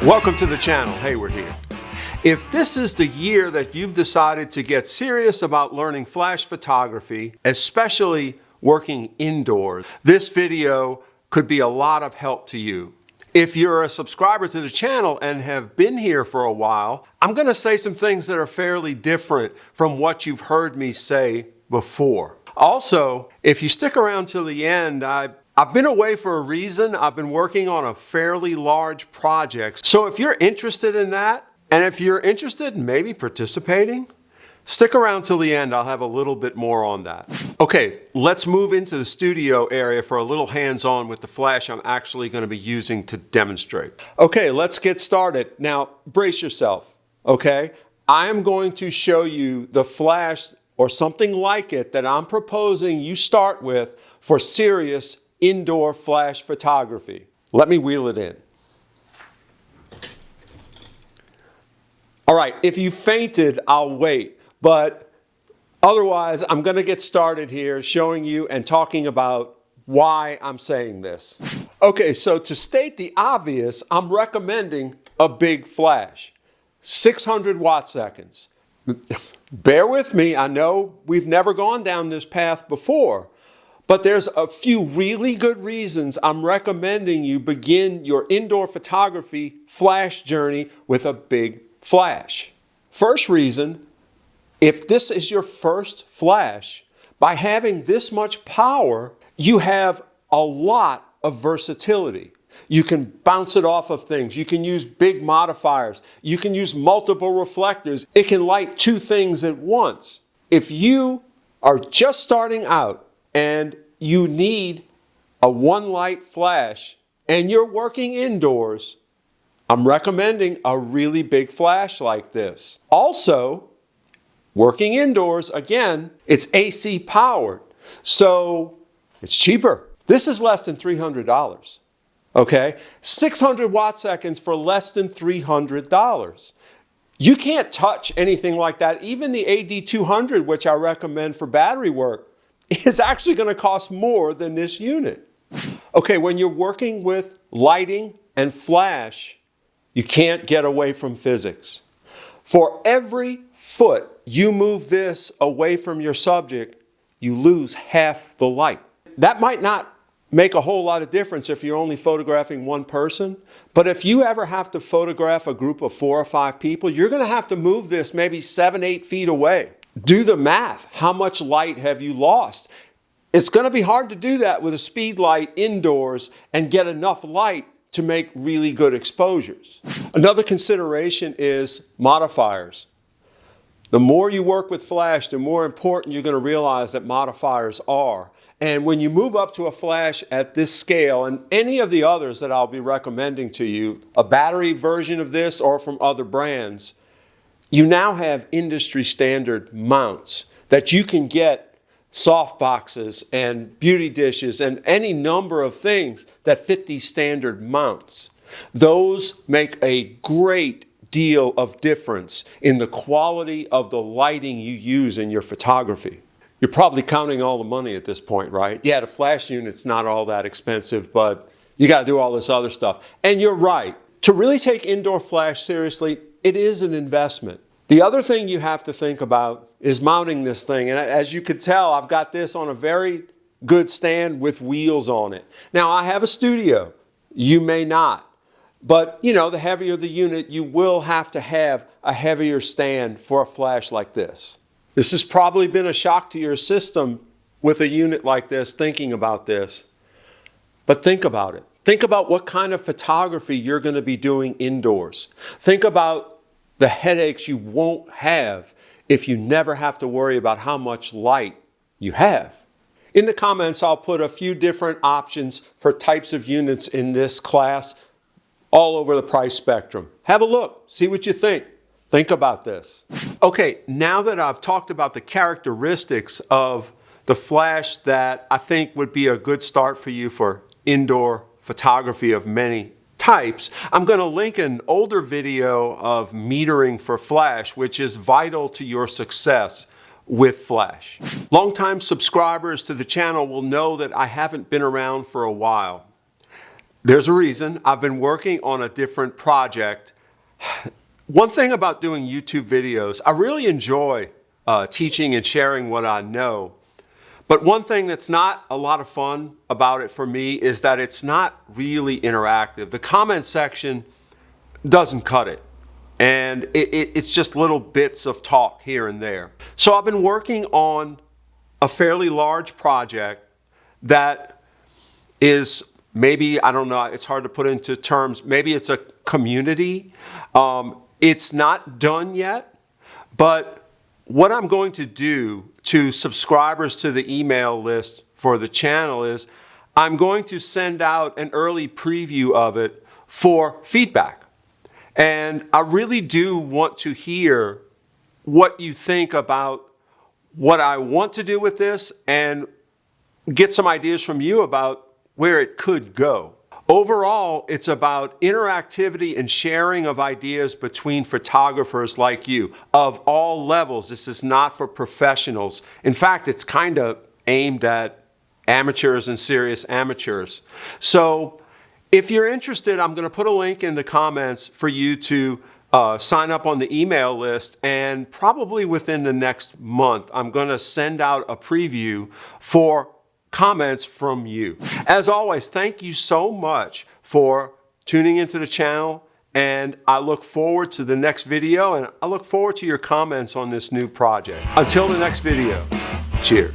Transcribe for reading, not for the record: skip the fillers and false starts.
Welcome to the channel, Hayward here. If this is the year that you've decided to get serious about learning flash photography, especially working indoors, this video could be a lot of help to you. If you're a subscriber to the channel and have been here for a while, I'm going to say some things that are fairly different from what you've heard me say before. Also, if you stick around till the end, I've been away for a reason. I've been working on a fairly large project. So if you're interested in that, and if you're interested in maybe participating, stick around till the end. I'll have a little bit more on that. Okay, let's move into the studio area for a little hands-on with the flash I'm actually going to be using to demonstrate. Okay, let's get started. Now, brace yourself, okay? I am going to show you the flash or something like it that I'm proposing you start with for serious indoor flash photography. Let me wheel it in. All right, if you fainted, I'll wait. But otherwise, I'm going to get started here showing you and talking about why I'm saying this. Okay, so to state the obvious, I'm recommending a big flash, 600 watt seconds. Bear with me, I know we've never gone down this path before, but there's a few really good reasons I'm recommending you begin your indoor photography flash journey with a big flash. First reason, if this is your first flash, by having this much power, you have a lot of versatility. You can bounce it off of things. You can use big modifiers. You can use multiple reflectors. It can light two things at once. If you are just starting out and you need a one light flash and you're working indoors, I'm recommending a really big flash like this. Also, working indoors, again, it's AC powered, so it's cheaper. This is less than $300, okay? 600 watt seconds for less than $300. You can't touch anything like that. Even the AD200, which I recommend for battery work, is actually going to cost more than this unit. Okay, when you're working with lighting and flash, you can't get away from physics. For every foot you move this away from your subject, you lose half the light. That might not make a whole lot of difference if you're only photographing one person, but if you ever have to photograph a group of 4 or 5 people, you're going to have to move this maybe 7, 8 feet away. Do the math. How much light have you lost? It's going to be hard to do that with a speed light indoors and get enough light to make really good exposures. Another consideration is modifiers. The more you work with flash, the more important you're going to realize that modifiers are. And when you move up to a flash at this scale, and any of the others that I'll be recommending to you, a battery version of this or from other brands, you now have industry standard mounts that you can get soft boxes and beauty dishes and any number of things that fit these standard mounts. Those make a great deal of difference in the quality of the lighting you use in your photography. You're probably counting all the money at this point, right? Yeah, the flash unit's not all that expensive, but you got to do all this other stuff. And you're right. To really take indoor flash seriously, it is an investment. The other thing you have to think about is mounting this thing. And as you could tell, I've got this on a very good stand with wheels on it. Now, I have a studio. You may not. But, you know, the heavier the unit, you will have to have a heavier stand for a flash like this. This has probably been a shock to your system with a unit like this, thinking about this. But think about it. Think about what kind of photography you're going to be doing indoors. Think about the headaches you won't have if you never have to worry about how much light you have. In the comments, I'll put a few different options for types of units in this class all over the price spectrum. Have a look, see what you think. Think about this. Okay, now that I've talked about the characteristics of the flash that I think would be a good start for you for indoor photography of many types, I'm going to link an older video of metering for flash, which is vital to your success with flash. Longtime subscribers to the channel will know that I haven't been around for a while. There's a reason. I've been working on a different project. One thing about doing YouTube videos, I really enjoy teaching and sharing what I know. But one thing that's not a lot of fun about it for me is that it's not really interactive. The comment section doesn't cut it. And it's just little bits of talk here and there. So I've been working on a fairly large project that is maybe, I don't know, it's hard to put into terms, maybe it's a community. It's not done yet, but what I'm going to do to subscribers to the email list for the channel is I'm going to send out an early preview of it for feedback. And I really do want to hear what you think about what I want to do with this and get some ideas from you about where it could go. Overall, it's about interactivity and sharing of ideas between photographers like you of all levels. This is not for professionals. In fact, it's kind of aimed at amateurs and serious amateurs. So if you're interested, I'm going to put a link in the comments for you to sign up on the email list, and probably within the next month, I'm going to send out a preview for comments from you. As always, thank you so much for tuning into the channel, and I look forward to the next video, and I look forward to your comments on this new project. Until the next video, cheers.